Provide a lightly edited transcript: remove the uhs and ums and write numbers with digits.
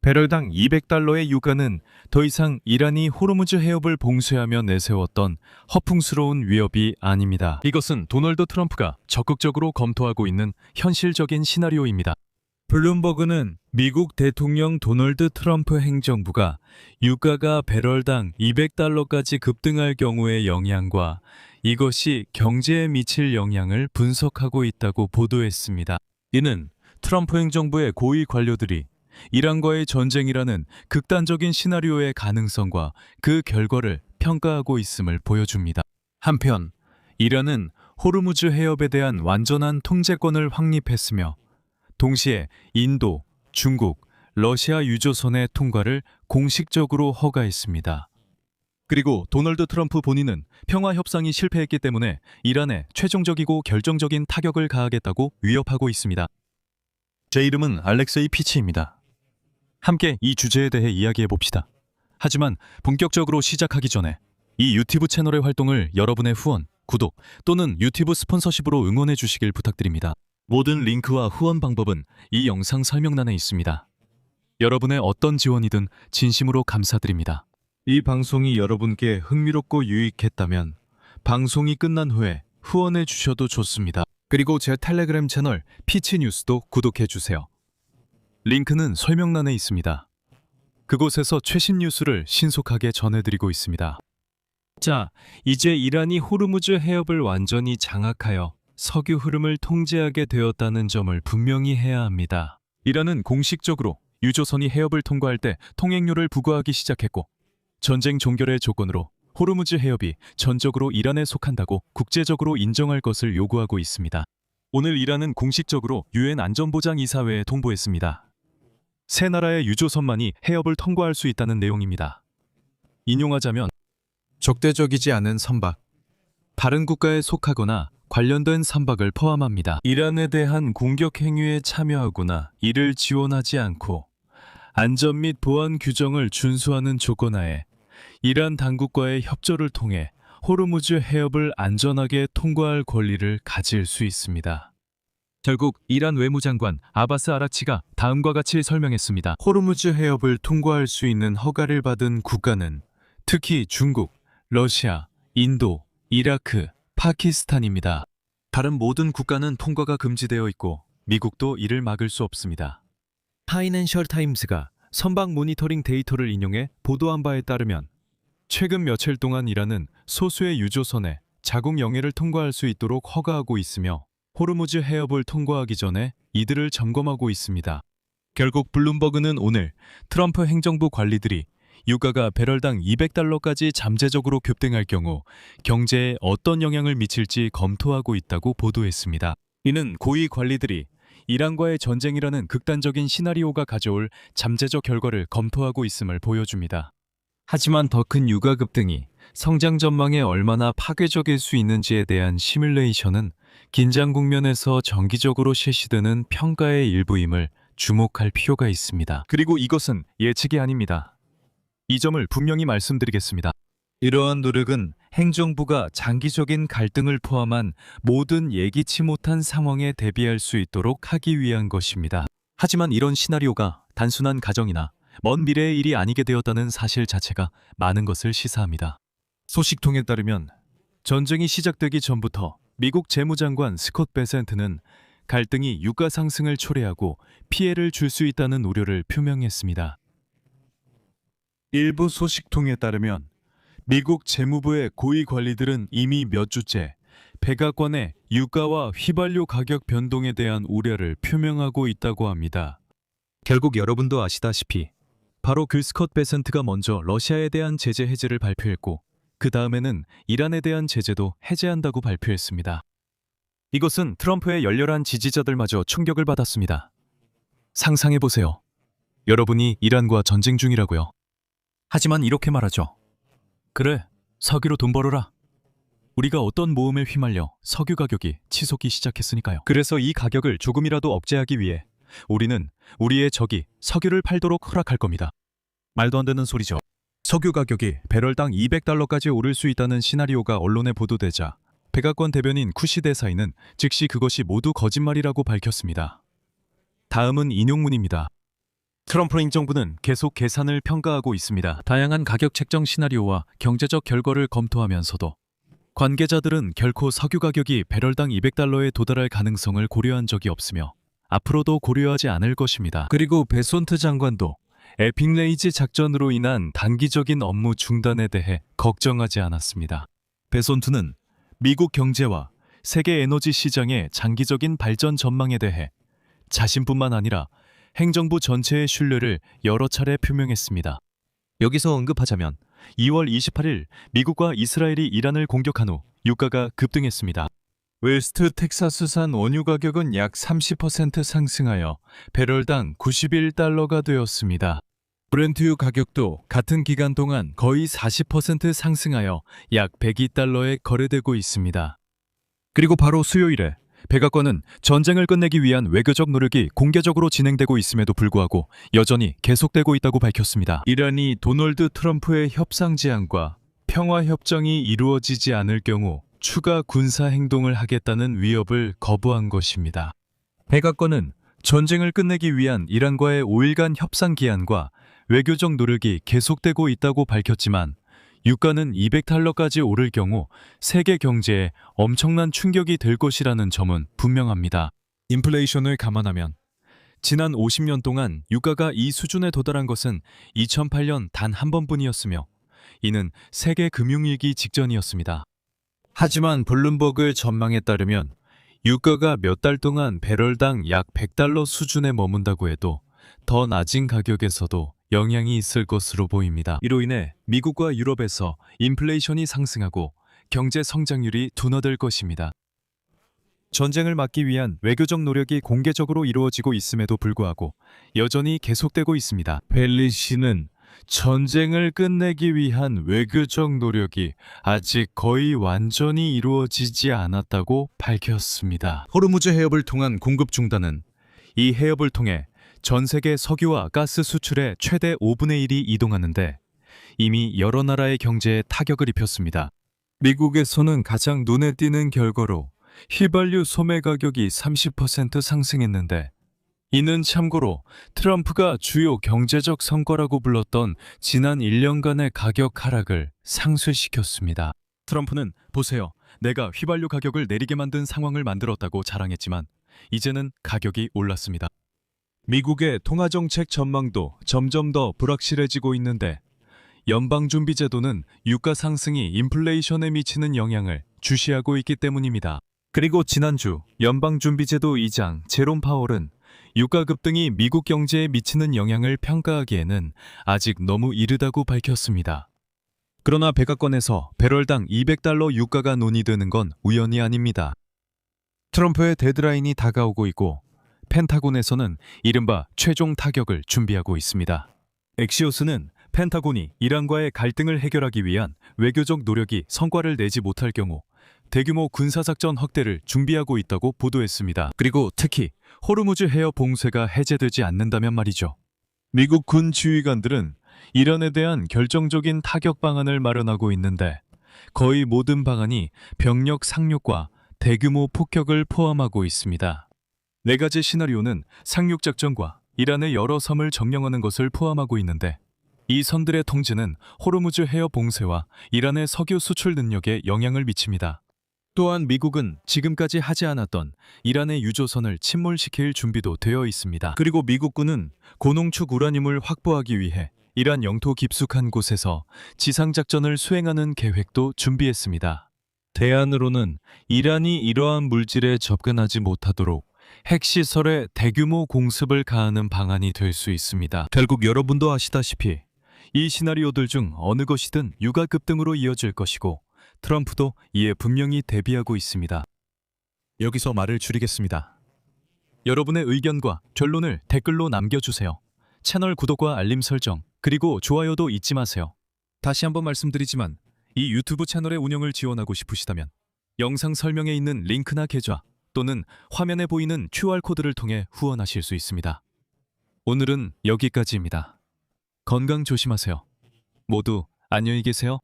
배럴당 200달러의 유가는 더 이상 이란이 호르무즈 해협을 봉쇄하며 내세웠던 허풍스러운 위협이 아닙니다. 이것은 도널드 트럼프가 적극적으로 검토하고 있는 현실적인 시나리오입니다. 블룸버그는 미국 대통령 도널드 트럼프 행정부가 유가가 배럴당 200달러까지 급등할 경우의 영향과 이것이 경제에 미칠 영향을 분석하고 있다고 보도했습니다. 이는 트럼프 행정부의 고위 관료들이 이란과의 전쟁이라는 극단적인 시나리오의 가능성과 그 결과를 평가하고 있음을 보여줍니다. 한편 이란은 호르무즈 해협에 대한 완전한 통제권을 확립했으며 동시에 인도, 중국, 러시아 유조선의 통과를 공식적으로 허가했습니다. 그리고 도널드 트럼프 본인은 평화 협상이 실패했기 때문에 이란에 최종적이고 결정적인 타격을 가하겠다고 위협하고 있습니다. 제 이름은 알렉세이 피치입니다. 함께 이 주제에 대해 이야기해 봅시다. 하지만 본격적으로 시작하기 전에 이 유튜브 채널의 활동을 여러분의 후원, 구독 또는 유튜브 스폰서십으로 응원해 주시길 부탁드립니다. 모든 링크와 후원 방법은 이 영상 설명란에 있습니다. 여러분의 어떤 지원이든 진심으로 감사드립니다. 이 방송이 여러분께 흥미롭고 유익했다면 방송이 끝난 후에 후원해 주셔도 좋습니다. 그리고 제 텔레그램 채널 피치뉴스도 구독해 주세요. 링크는 설명란에 있습니다. 그곳에서 최신 뉴스를 신속하게 전해드리고 있습니다. 자, 이제 이란이 호르무즈 해협을 완전히 장악하여 석유 흐름을 통제하게 되었다는 점을 분명히 해야 합니다. 이란은 공식적으로 유조선이 해협을 통과할 때 통행료를 부과하기 시작했고 전쟁 종결의 조건으로 호르무즈 해협이 전적으로 이란에 속한다고 국제적으로 인정할 것을 요구하고 있습니다. 오늘 이란은 공식적으로 유엔 안전보장이사회에 통보했습니다. 세 나라의 유조선만이 해협을 통과할 수 있다는 내용입니다. 인용하자면 적대적이지 않은 선박, 다른 국가에 속하거나 관련된 선박을 포함합니다. 이란에 대한 공격 행위에 참여하거나 이를 지원하지 않고 안전 및 보안 규정을 준수하는 조건 하에 이란 당국과의 협조를 통해 호르무즈 해협을 안전하게 통과할 권리를 가질 수 있습니다. 결국 이란 외무장관 아바스 아라치가 다음과 같이 설명했습니다. 호르무즈 해협을 통과할 수 있는 허가를 받은 국가는 특히 중국, 러시아, 인도, 이라크, 파키스탄입니다. 다른 모든 국가는 통과가 금지되어 있고 미국도 이를 막을 수 없습니다. 파이낸셜 타임스가 선박 모니터링 데이터를 인용해 보도한 바에 따르면 최근 며칠 동안 이란은 소수의 유조선에 자국 영해를 통과할 수 있도록 허가하고 있으며 호르무즈 해협을 통과하기 전에 이들을 점검하고 있습니다. 결국 블룸버그는 오늘 트럼프 행정부 관리들이 유가가 배럴당 200달러까지 잠재적으로 급등할 경우 경제에 어떤 영향을 미칠지 검토하고 있다고 보도했습니다. 이는 고위 관리들이 이란과의 전쟁이라는 극단적인 시나리오가 가져올 잠재적 결과를 검토하고 있음을 보여줍니다. 하지만 더 큰 유가 급등이 성장 전망에 얼마나 파괴적일 수 있는지에 대한 시뮬레이션은 긴장 국면에서 정기적으로 실시되는 평가의 일부임을 주목할 필요가 있습니다. 그리고 이것은 예측이 아닙니다. 이 점을 분명히 말씀드리겠습니다. 이러한 노력은 행정부가 장기적인 갈등을 포함한 모든 예기치 못한 상황에 대비할 수 있도록 하기 위한 것입니다. 하지만 이런 시나리오가 단순한 가정이나 먼 미래의 일이 아니게 되었다는 사실 자체가 많은 것을 시사합니다. 소식통에 따르면 전쟁이 시작되기 전부터 미국 재무장관 스콧 베센트는 갈등이 유가 상승을 초래하고 피해를 줄 수 있다는 우려를 표명했습니다. 일부 소식통에 따르면 미국 재무부의 고위 관리들은 이미 몇 주째 백악관의 유가와 휘발유 가격 변동에 대한 우려를 표명하고 있다고 합니다. 결국 여러분도 아시다시피 바로 그 스콧 베센트가 먼저 러시아에 대한 제재 해제를 발표했고 그 다음에는 이란에 대한 제재도 해제한다고 발표했습니다. 이것은 트럼프의 열렬한 지지자들마저 충격을 받았습니다. 상상해보세요. 여러분이 이란과 전쟁 중이라고요. 하지만 이렇게 말하죠. 그래, 석유로 돈 벌어라. 우리가 어떤 모험에 휘말려 석유 가격이 치솟기 시작했으니까요. 그래서 이 가격을 조금이라도 억제하기 위해 우리는 우리의 적이 석유를 팔도록 허락할 겁니다. 말도 안 되는 소리죠. 석유 가격이 배럴당 200달러까지 오를 수 있다는 시나리오가 언론에 보도되자 백악관 대변인 쿠시 대사인은 즉시 그것이 모두 거짓말이라고 밝혔습니다. 다음은 인용문입니다. 트럼프 행정부는 계속 계산을 평가하고 있습니다. 다양한 가격 책정 시나리오와 경제적 결과를 검토하면서도 관계자들은 결코 석유 가격이 배럴당 200달러에 도달할 가능성을 고려한 적이 없으며 앞으로도 고려하지 않을 것입니다. 그리고 베손트 장관도 에픽레이즈 작전으로 인한 단기적인 업무 중단에 대해 걱정하지 않았습니다. 베손트는 미국 경제와 세계 에너지 시장의 장기적인 발전 전망에 대해 자신뿐만 아니라 행정부 전체의 신뢰를 여러 차례 표명했습니다. 여기서 언급하자면 2월 28일 미국과 이스라엘이 이란을 공격한 후 유가가 급등했습니다. 웨스트 텍사스산 원유 가격은 약 30% 상승하여 배럴당 91달러가 되었습니다. 브렌트유 가격도 같은 기간 동안 거의 40% 상승하여 약 102달러에 거래되고 있습니다. 그리고 바로 수요일에 백악관은 전쟁을 끝내기 위한 외교적 노력이 공개적으로 진행되고 있음에도 불구하고 여전히 계속되고 있다고 밝혔습니다. 이란이 도널드 트럼프의 협상 제안과 평화 협정이 이루어지지 않을 경우 추가 군사 행동을 하겠다는 위협을 거부한 것입니다. 백악관은 전쟁을 끝내기 위한 이란과의 5일간 협상 기한과 외교적 노력이 계속되고 있다고 밝혔지만 유가는 200달러까지 오를 경우 세계 경제에 엄청난 충격이 될 것이라는 점은 분명합니다. 인플레이션을 감안하면 지난 50년 동안 유가가 이 수준에 도달한 것은 2008년 단 한 번뿐이었으며 이는 세계 금융위기 직전이었습니다. 하지만 블룸버그 전망에 따르면 유가가 몇 달 동안 배럴당 약 100달러 수준에 머문다고 해도 더 낮은 가격에서도 영향이 있을 것으로 보입니다. 이로 인해 미국과 유럽에서 인플레이션이 상승하고 경제 성장률이 둔화될 것입니다. 전쟁을 막기 위한 외교적 노력이 공개적으로 이루어지고 있음에도 불구하고 여전히 계속되고 있습니다. 벨리 씨는 전쟁을 끝내기 위한 외교적 노력이 아직 거의 완전히 이루어지지 않았다고 밝혔습니다. 호르무즈 해협을 통한 공급 중단은 이 해협을 통해 전 세계 석유와 가스 수출의 최대 5분의 1이 이동하는데 이미 여러 나라의 경제에 타격을 입혔습니다. 미국에서는 가장 눈에 띄는 결과로 휘발유 소매 가격이 30% 상승했는데 이는 참고로 트럼프가 주요 경제적 성과라고 불렀던 지난 1년간의 가격 하락을 상쇄시켰습니다. 트럼프는 보세요. 내가 휘발유 가격을 내리게 만든 상황을 만들었다고 자랑했지만 이제는 가격이 올랐습니다. 미국의 통화정책 전망도 점점 더 불확실해지고 있는데 연방준비제도는 유가 상승이 인플레이션에 미치는 영향을 주시하고 있기 때문입니다. 그리고 지난주 연방준비제도 의장 제롬 파월은 유가 급등이 미국 경제에 미치는 영향을 평가하기에는 아직 너무 이르다고 밝혔습니다. 그러나 백악관에서 배럴당 200달러 유가가 논의되는 건 우연이 아닙니다. 트럼프의 데드라인이 다가오고 있고 펜타곤에서는 이른바 최종 타격을 준비하고 있습니다. 엑시오스는 펜타곤이 이란과의 갈등을 해결하기 위한 외교적 노력이 성과를 내지 못할 경우 대규모 군사작전 확대를 준비하고 있다고 보도했습니다. 그리고 특히 호르무즈 해협 봉쇄가 해제되지 않는다면 말이죠. 미국 군 지휘관들은 이란에 대한 결정적인 타격 방안을 마련하고 있는데 거의 모든 방안이 병력 상륙과 대규모 폭격을 포함하고 있습니다. 4가지 시나리오는 상륙작전과 이란의 여러 섬을 점령하는 것을 포함하고 있는데 이 선들의 통제는 호르무즈 해협 봉쇄와 이란의 석유 수출 능력에 영향을 미칩니다. 또한 미국은 지금까지 하지 않았던 이란의 유조선을 침몰시킬 준비도 되어 있습니다. 그리고 미국군은 고농축 우라늄을 확보하기 위해 이란 영토 깊숙한 곳에서 지상작전을 수행하는 계획도 준비했습니다. 대안으로는 이란이 이러한 물질에 접근하지 못하도록 핵시설에 대규모 공습을 가하는 방안이 될 수 있습니다. 결국 여러분도 아시다시피 이 시나리오들 중 어느 것이든 유가 급등으로 이어질 것이고 트럼프도 이에 분명히 대비하고 있습니다. 여기서 말을 줄이겠습니다. 여러분의 의견과 결론을 댓글로 남겨주세요. 채널 구독과 알림 설정, 그리고 좋아요도 잊지 마세요. 다시 한번 말씀드리지만 이 유튜브 채널의 운영을 지원하고 싶으시다면 영상 설명에 있는 링크나 계좌 또는 화면에 보이는 QR코드를 통해 후원하실 수 있습니다. 오늘은 여기까지입니다. 건강 조심하세요. 모두 안녕히 계세요.